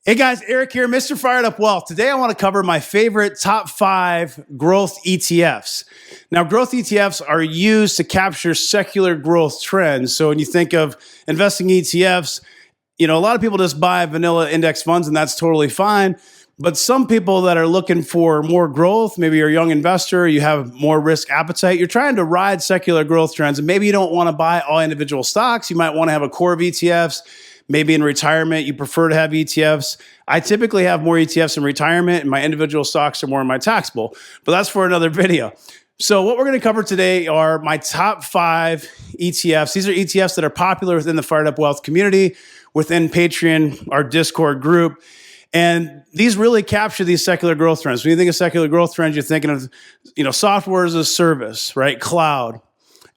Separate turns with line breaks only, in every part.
Hey guys, Eric here, Mr. Fired Up Wealth. Today I want to cover my favorite top 5 growth ETFs. Now, growth ETFs are used to capture secular growth trends. So when you think of investing ETFs, a lot of people just buy vanilla index funds and that's totally fine. But some people that are looking for more growth, maybe you're a young investor, you have more risk appetite, you're trying to ride secular growth trends, and maybe you don't want to buy all individual stocks. You might want to have a core of ETFs. Maybe in retirement, you prefer to have ETFs. I typically have more ETFs in retirement, and my individual stocks are more in my taxable, but that's for another video. So what we're going to cover today are my top 5 ETFs. These are ETFs that are popular within the Fired Up Wealth community, within Patreon, our Discord group. And these really capture these secular growth trends. When you think of secular growth trends, you're thinking of, software as a service, right? Cloud,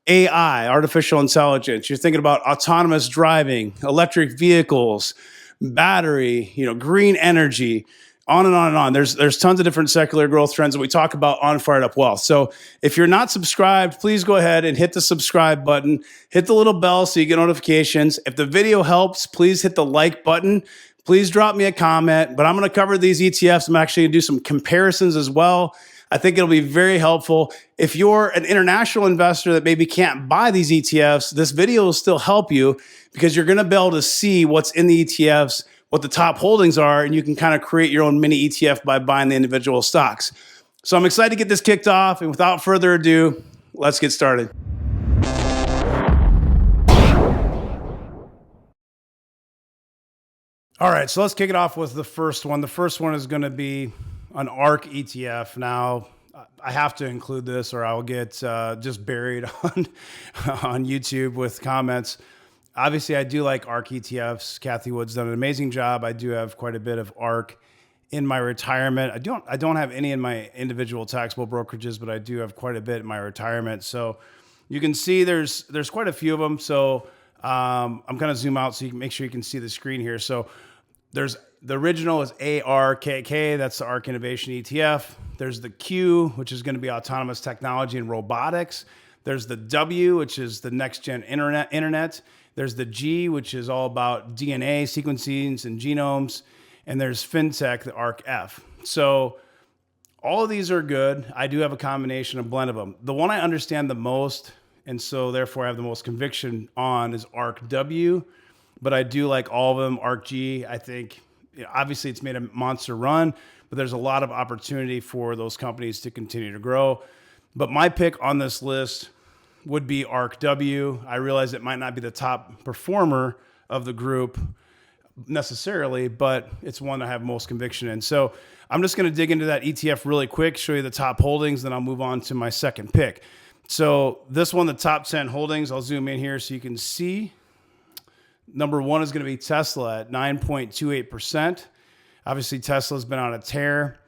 AI, artificial intelligence. You're thinking about autonomous driving, electric vehicles, battery, green energy, on and on and on. There's tons of different secular growth trends that we talk about on Fired Up Wealth. So if you're not subscribed, please go ahead and hit the subscribe button, hit the little bell so you get notifications. If the video helps, please hit the like button. Please drop me a comment, but I'm going to cover these ETFs. I'm actually going to do some comparisons as well. I think it'll be very helpful. If you're an international investor that maybe can't buy these ETFs, this video will still help you because you're going to be able to see what's in the ETFs, what the top holdings are, and you can kind of create your own mini ETF by buying the individual stocks. So I'm excited to get this kicked off, and without further ado, let's get started. All right, so let's kick it off with the first one. The first one is going to be an ARK ETF. Now, I have to include this or I'll get just buried on YouTube with comments. Obviously, I do like ARK ETFs. Kathy Wood's done an amazing job. I do have quite a bit of ARK in my retirement. I don't have any in my individual taxable brokerages, but I do have quite a bit in my retirement. So you can see there's quite a few of them. So I'm going to zoom out so you can make sure you can see the screen here. So there's the original is ARKK. That's the ARK Innovation ETF. There's the Q, which is going to be autonomous technology and robotics. There's the W, which is the next gen internet. There's the G, which is all about DNA sequencing and genomes. And there's fintech, the ARK F. So all of these are good. I do have a combination, a blend of them. The one I understand the most, and so therefore I have the most conviction on, is ARK W. But I do like all of them. ARK G, I think, obviously it's made a monster run, but there's a lot of opportunity for those companies to continue to grow. But my pick on this list would be ARK W. I realize it might not be the top performer of the group necessarily, but it's one I have most conviction in. So I'm just going to dig into that ETF really quick, show you the top holdings, then I'll move on to my second pick. So this one, the top 10 holdings, I'll zoom in here so you can see. Number 1 is going to be Tesla at 9.28%. Obviously, Tesla's been on a tear.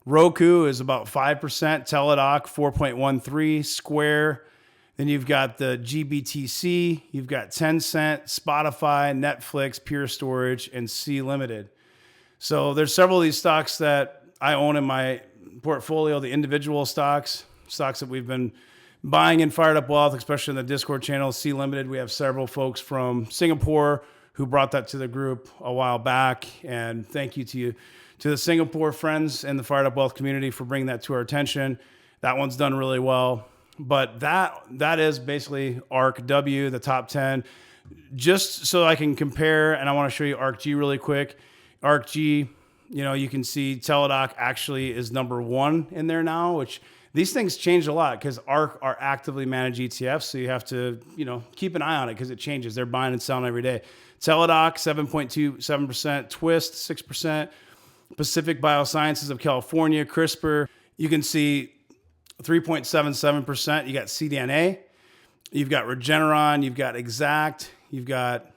Roku is about 5%. Teladoc, 4.13%. Square. Then you've got the GBTC. You've got Tencent, Spotify, Netflix, Pure Storage, and C Limited. So there's several of these stocks that I own in my portfolio, the individual stocks that we've been buying in Fired Up Wealth, especially in the Discord channel, C Limited. We have several folks from Singapore who brought that to the group a while back. And thank you to the Singapore friends in the Fired Up Wealth community for bringing that to our attention. That one's done really well. But that is basically ARK W, the top 10. Just so I can compare, and I want to show you ARK G really quick. ARK G, you can see Teladoc actually is number 1 in there now, which these things change a lot because ARK are actively managed ETFs. So you have to, keep an eye on it because it changes. They're buying and selling every day. Teladoc, 7.27%. Twist, 6%. Pacific Biosciences of California, CRISPR. You can see 3.77%. You got CDNA. You've got Regeneron. You've got Exact. You've got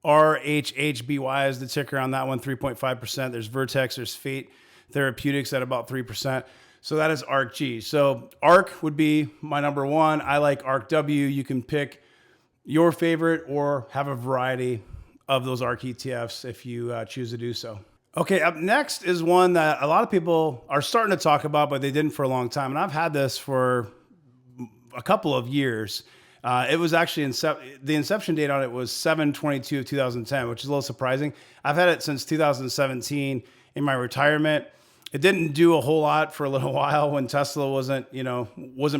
RHHBY is the ticker on that one, 3.5%. There's Vertex. There's Fate Therapeutics at about 3%. So that is ARK G. So ARK would be my number 1. I like ARK W. You can pick your favorite or have a variety of those ARK ETFs if you choose to do so. Okay, up next is one that a lot of people are starting to talk about, but they didn't for a long time. And I've had this for a couple of years. It was actually the inception date on it was 7/22 of 2010, which is a little surprising. I've had it since 2017 in my retirement. It didn't do a whole lot for a little while when Tesla wasn't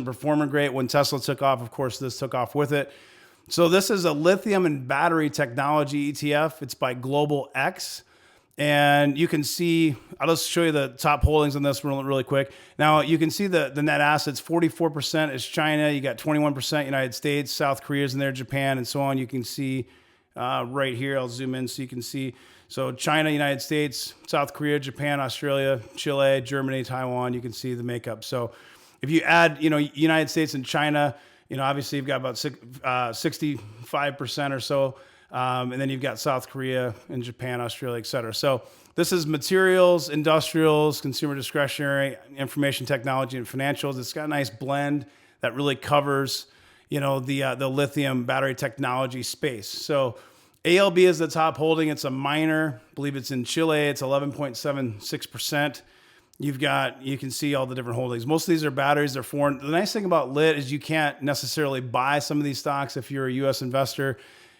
performing great. When Tesla took off, of course, this took off with it. So this is a lithium and battery technology ETF. It's by Global X. And you can see, I'll just show you the top holdings on this really quick. Now you can see the net assets, 44% is China. You got 21% United States, South Korea's in there, Japan, and so on. You can see right here, I'll zoom in so you can see. So China, United States, South Korea, Japan, Australia, Chile, Germany, Taiwan, you can see the makeup. So if you add, United States and China, obviously you've got about 65% or so. And then you've got South Korea and Japan, Australia, et cetera. So this is materials, industrials, consumer discretionary, information technology, and financials. It's got a nice blend that really covers, the lithium battery technology space. So ALB is the top holding. It's a minor. I believe it's in Chile. It's 11.76%. You can see all the different holdings. Most of these are batteries. They're foreign. The nice thing about LIT is you can't necessarily buy some of these stocks if you're a U.S. investor.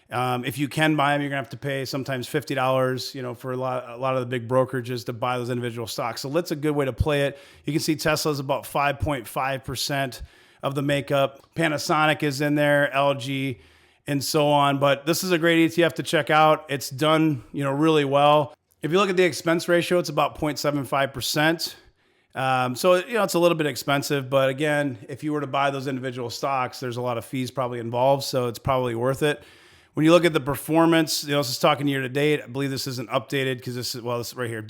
If you can buy them, you're gonna have to pay sometimes $50, for a lot of the big brokerages to buy those individual stocks. So LIT's a good way to play it. You can see Tesla's about 5.5% of the makeup. Panasonic is in there, LG, and so on. But this is a great ETF to check out. It's done, really well. If you look at the expense ratio, it's about 0.75%. So, it's a little bit expensive, but again, if you were to buy those individual stocks, there's a lot of fees probably involved. So it's probably worth it. When you look at the performance, this is talking year to date. I believe this isn't updated because this is right here.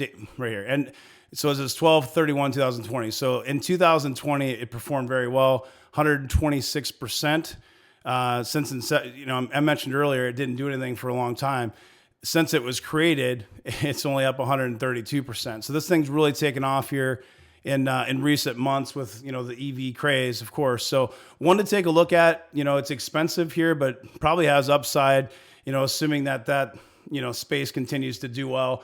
And so this is 12/31/2020. So in 2020, it performed very well, 126%. Since I mentioned earlier, it didn't do anything for a long time. Since it was created, it's only up 132%. So this thing's really taken off here in recent months with, the EV craze, of course. So one to take a look at, it's expensive here, but probably has upside, assuming that space continues to do well,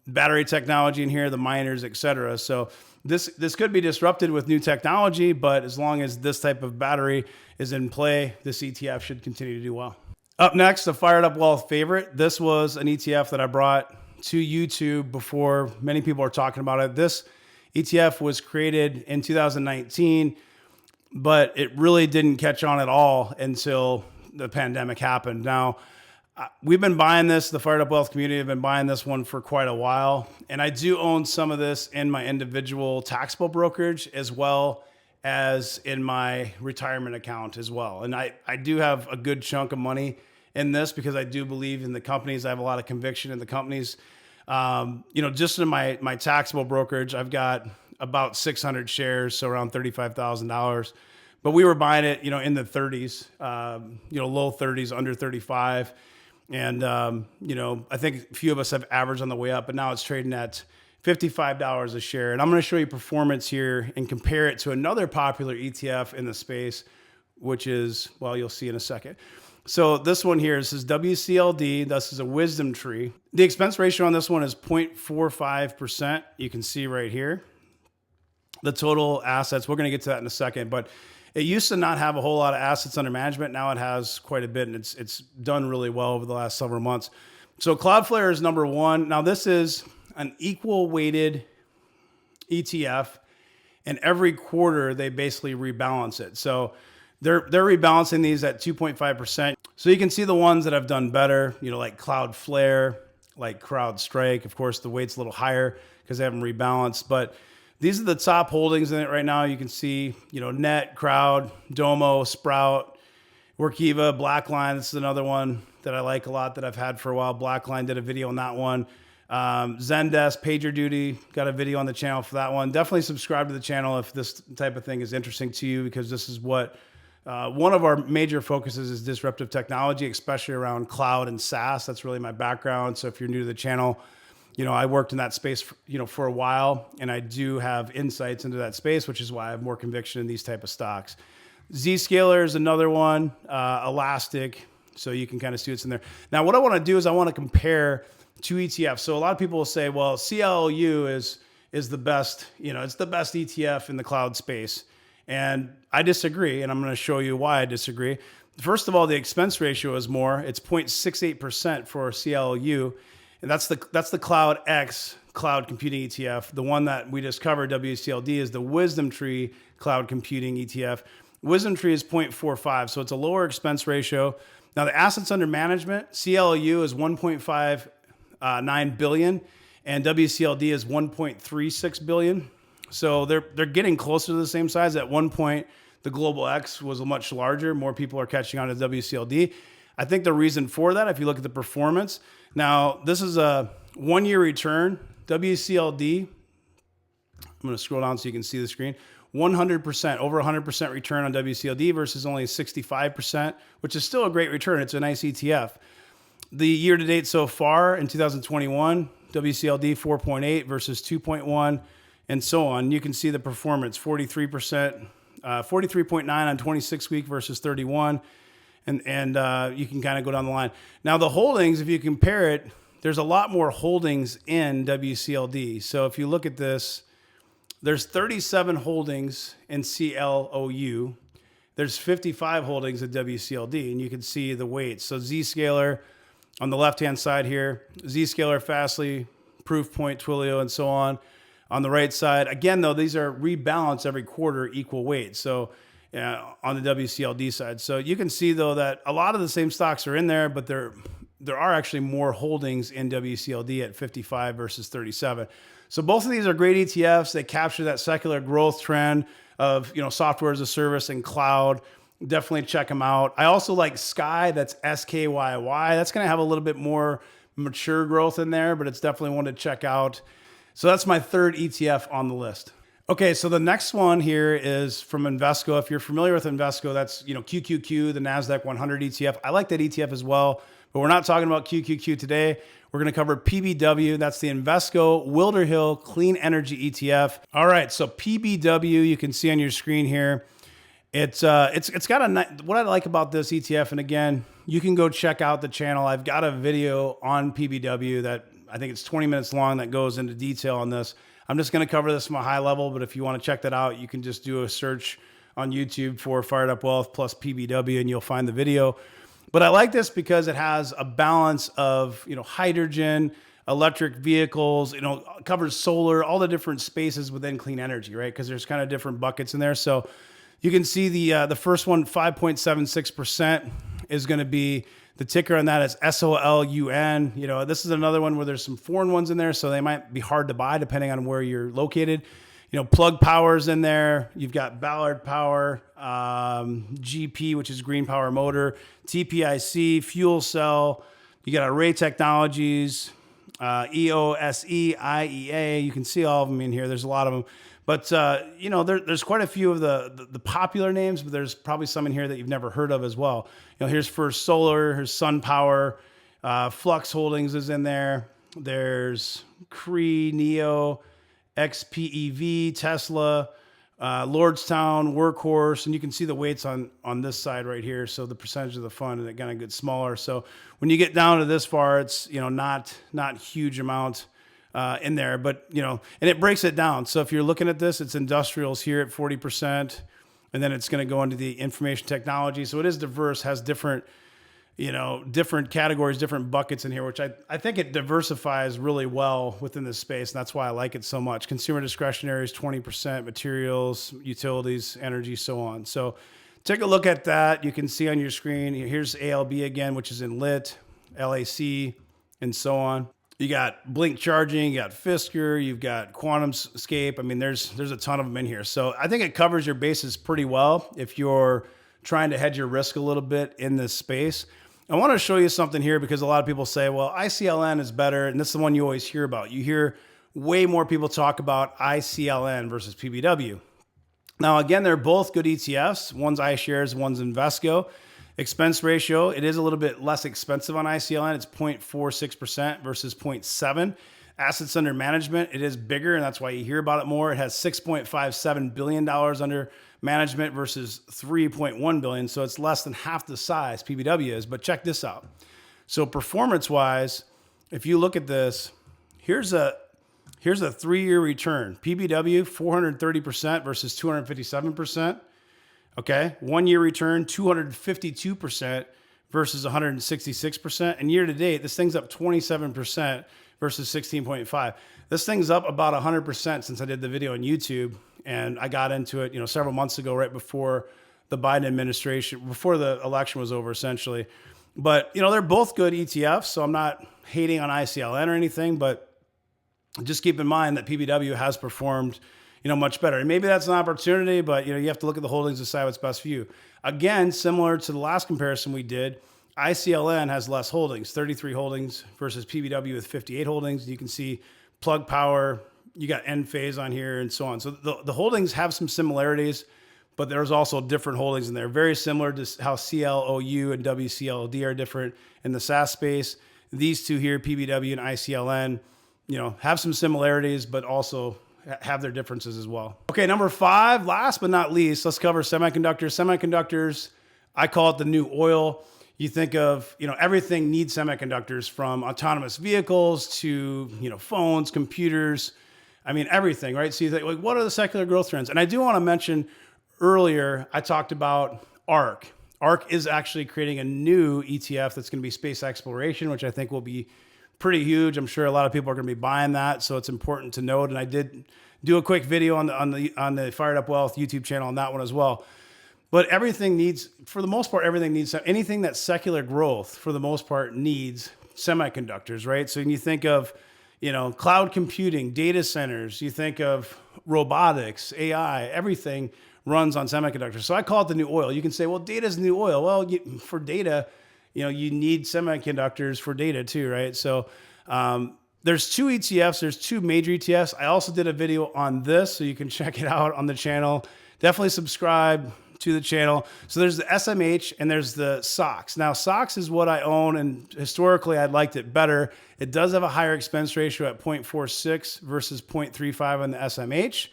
battery technology in here, the miners, et cetera. So this could be disrupted with new technology, but as long as this type of battery is in play, this ETF should continue to do well. Up next, a Fired Up Wealth favorite. This was an ETF that I brought to YouTube before many people are talking about it. This ETF was created in 2019, but it really didn't catch on at all until the pandemic happened. Now, we've been buying this, the Fired Up Wealth community have been buying this one for quite a while. And I do own some of this in my individual taxable brokerage as well as in my retirement account as well. And I do have a good chunk of money in this because I do believe in the companies. I have a lot of conviction in the companies. Just in my taxable brokerage, I've got about 600 shares, so around $35,000. But we were buying it, in the 30s, low 30s, under 35. And, I think a few of us have averaged on the way up, but now it's trading at $55 a share. And I'm going to show you performance here and compare it to another popular ETF in the space, which is, well, you'll see in a second. So this one here, this is WCLD. This is a Wisdomtree. The expense ratio on this one is 0.45%. You can see right here. The total assets, we're going to get to that in a second, but it used to not have a whole lot of assets under management. Now it has quite a bit, and it's done really well over the last several months. So Cloudflare is number one. Now this is an equal weighted ETF, and every quarter they basically rebalance it. So they're rebalancing these at 2.5%. So you can see the ones that have done better, like Cloudflare, like CrowdStrike. Of course, the weight's a little higher because they haven't rebalanced. But these are the top holdings in it right now. You can see, Net, Crowd, Domo, Sprout, Workiva, Blackline. This is another one that I like a lot that I've had for a while. Blackline did a video on that one. Zendesk, PagerDuty, got a video on the channel for that one. Definitely subscribe to the channel if this type of thing is interesting to you, because this is what one of our major focuses is disruptive technology, especially around cloud and SaaS. That's really my background. So if you're new to the channel, I worked in that space, for a while, and I do have insights into that space, which is why I have more conviction in these type of stocks. Zscaler is another one, Elastic. So you can kind of see what's in there. Now, what I want to do is I want to compare two ETFs. So a lot of people will say, well, CLU is the best, it's the best ETF in the cloud space. And I disagree, and I'm going to show you why I disagree. First of all, the expense ratio is more. It's 0.68% for CLU, and that's the Cloud X cloud computing ETF. The one that we just covered, WCLD, is the Wisdomtree cloud computing ETF. Wisdomtree is 0.45, so it's a lower expense ratio. Now the assets under management, CLU is 1.59 billion, and WCLD is 1.36 billion. So they're getting closer to the same size. At one point, the Global X was much larger. More people are catching on to WCLD. I think the reason for that, if you look at the performance, now this is a 1 year return. WCLD, I'm going to scroll down so you can see the screen. 100%, over 100% return on WCLD versus only 65%, which is still a great return. It's a nice ETF. The year to date so far in 2021, WCLD 4.8 versus 2.1, and so on. You can see the performance, 43%, 43.9 on 26-week versus 31, and you can kind of go down the line. Now the holdings, if you compare it, there's a lot more holdings in WCLD. So if you look at this, there's 37 holdings in CLOU. There's 55 holdings at WCLD, and you can see the weights. So Zscaler on the left-hand side here, Zscaler, Fastly, Proofpoint, Twilio, and so on. On the right side, again, though, these are rebalanced every quarter, equal weight. So on the WCLD side. So you can see, though, that a lot of the same stocks are in there, but there are actually more holdings in WCLD at 55 versus 37. So both of these are great ETFs. They capture that secular growth trend of, software as a service and cloud. Definitely check them out. I also like Sky. That's SKYY. That's going to have a little bit more mature growth in there, but it's definitely one to check out. So that's my third ETF on the list. Okay, so the next one here is from Invesco. If you're familiar with Invesco, that's QQQ, the NASDAQ 100 ETF. I like that ETF as well, but we're not talking about QQQ today. We're going to cover PBW. That's the Invesco Wilder Hill Clean Energy ETF. All right, so PBW, you can see on your screen here. It's got what I like about this ETF, and again, you can go check out the channel. I've got a video on PBW that I think it's 20 minutes long that goes into detail on this. I'm just going to cover this from a high level, but if you want to check that out, you can just do a search on YouTube for Fired Up Wealth plus PBW, and you'll find the video. But I like this because it has a balance of, hydrogen, electric vehicles, covers solar, all the different spaces within clean energy, right? Because there's kind of different buckets in there. So you can see the first one, 5.76% is going to be, the ticker on that is SOLUN. This is another one where there's some foreign ones in there, so they might be hard to buy depending on where you're located. Plug Power's in there. You've got Ballard Power, GP, which is Green Power Motor, TPIC, Fuel Cell. You got Array Technologies, EOSE, IEA. You can see all of them in here. There's a lot of them. But, there's quite a few of the popular names, but there's probably some in here that you've never heard of as well. Here's First Solar, here's Sun Power, Flux Holdings is in there. There's Cree, Neo, XPEV, Tesla, Lordstown, Workhorse, and you can see the weights on this side right here. So the percentage of the fund, and it kind of gets smaller. So when you get down to this far, it's not huge amount in there, but and it breaks it down. So if you're looking at this, it's industrials here at 40%, and then it's going to go into the information technology. So it is diverse, has different categories, different buckets in here, which I think it diversifies really well within this space. And that's why I like it so much. Consumer discretionary is 20%, materials, utilities, energy, so on. So take a look at that. You can see on your screen, here's ALB again, which is in lit, LAC, and so on. You got Blink Charging, you got Fisker, you've got QuantumScape. I mean, there's a ton of them in here. So I think it covers your bases pretty well if you're trying to hedge your risk a little bit in this space. I want to show you something here because a lot of people say, well, ICLN is better, and this is the one you always hear about. You hear way more people talk about ICLN versus PBW. Now, again, they're both good ETFs. One's iShares, one's Invesco. Expense ratio, it is a little bit less expensive on ICLN. It's 0.46% versus 0.7. Assets under management, it is bigger, and that's why you hear about it more. It has $6.57 billion under management versus $3.1 billion. So it's less than half the size PBW is. But check this out. So performance-wise, if you look at this, here's a 3-year return. PBW, 430% versus 257%. Okay. 1 year return, 252% versus 166%. And year to date, this thing's up 27% versus 16.5. This thing's up about 100% since I did the video on YouTube. And I got into it, several months ago, right before the Biden administration, before the election was over, essentially. But, they're both good ETFs. So I'm not hating on ICLN or anything, but just keep in mind that PBW has performed, much better. And maybe that's an opportunity, but, you have to look at the holdings to decide what's best for you. Again, similar to the last comparison we did, ICLN has less holdings, 33 holdings versus PBW with 58 holdings. You can see Plug Power, you got Enphase on here and so on. So the holdings have some similarities, but there's also different holdings in there. Very similar to how CLOU and WCLD are different in the SaaS space. These two here, PBW and ICLN, have some similarities, but also have their differences as well. Okay, number 5, last but not least, let's cover semiconductors. Semiconductors, I call it the new oil. You think of, everything needs semiconductors, from autonomous vehicles to, phones, computers. I mean, everything, right? So you think, what are the secular growth trends? And I do want to mention, earlier, I talked about ARK. ARK is actually creating a new ETF that's going to be space exploration, which I think will be pretty huge. I'm sure a lot of people are going to be buying that, so it's important to note. And I did do a quick video on the Fired Up Wealth YouTube channel on that one as well. But everything needs, for the most part, anything that's secular growth, for the most part, needs semiconductors, right? So when you think of, cloud computing, data centers, you think of robotics, AI, everything runs on semiconductors. So I call it the new oil. You can say, well, data's the new oil. Well, for data, you need semiconductors for data too, right? So there's 2 ETFs. There's 2 major ETFs. I also did a video on this, so you can check it out on the channel. Definitely subscribe to the channel. So there's the SMH and there's the SOX. Now, SOX is what I own, and historically I liked it better. It does have a higher expense ratio at 0.46 versus 0.35 on the SMH.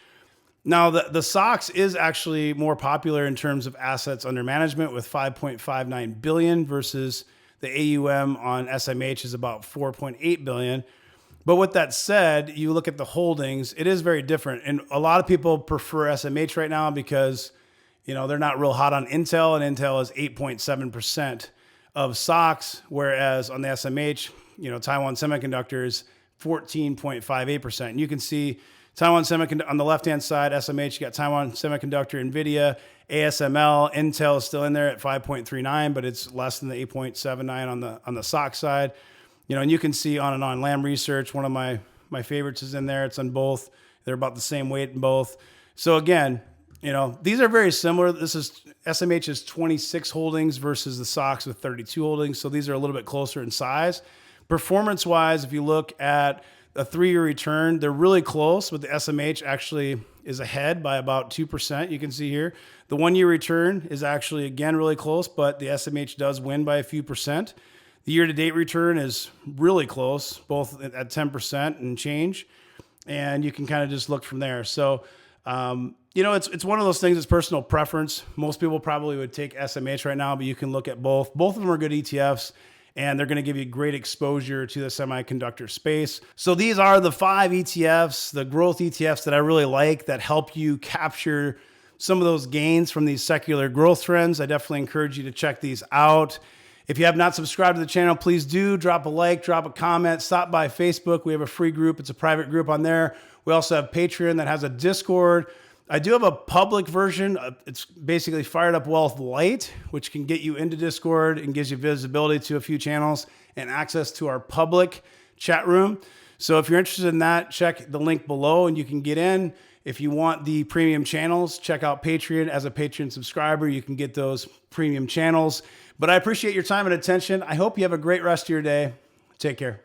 Now, the SOX is actually more popular in terms of assets under management, with 5.59 billion versus the AUM on SMH is about 4.8 billion. But with that said, you look at the holdings, it is very different. And a lot of people prefer SMH right now because, they're not real hot on Intel, and Intel is 8.7% of SOX, whereas on the SMH, Taiwan Semiconductor is 14.58%. And you can see Taiwan Semiconductor on the left-hand side, SMH, you got Taiwan Semiconductor, NVIDIA, ASML, Intel is still in there at 5.39, but it's less than the 8.79 on the SOX side. And you can see on and on. Lam Research, one of my favorites, is in there. It's on both. They're about the same weight in both. So again, these are very similar. SMH is 26 holdings versus the SOX with 32 holdings. So these are a little bit closer in size. Performance-wise, if you look at a 3-year return, they're really close, but the SMH actually is ahead by about 2%. You can see here. The 1-year return is actually, again, really close, but the SMH does win by a few percent. The year-to-date return is really close, both at 10% and change. And you can kind of just look from there. So, it's one of those things, it's personal preference. Most people probably would take SMH right now, but you can look at both. Both of them are good ETFs, and they're going to give you great exposure to the semiconductor space. So these are the 5 ETFs, the growth ETFs that I really like, that help you capture some of those gains from these secular growth trends. I definitely encourage you to check these out. If you have not subscribed to the channel, please do. Drop a like, drop a comment, stop by Facebook. We have a free group. It's a private group on there. We also have Patreon that has a Discord. I do have a public version. It's basically Fired Up Wealth Lite, which can get you into Discord and gives you visibility to a few channels and access to our public chat room. So if you're interested in that, check the link below and you can get in. If you want the premium channels, check out Patreon. As a Patreon subscriber, you can get those premium channels. But I appreciate your time and attention. I hope you have a great rest of your day. Take care.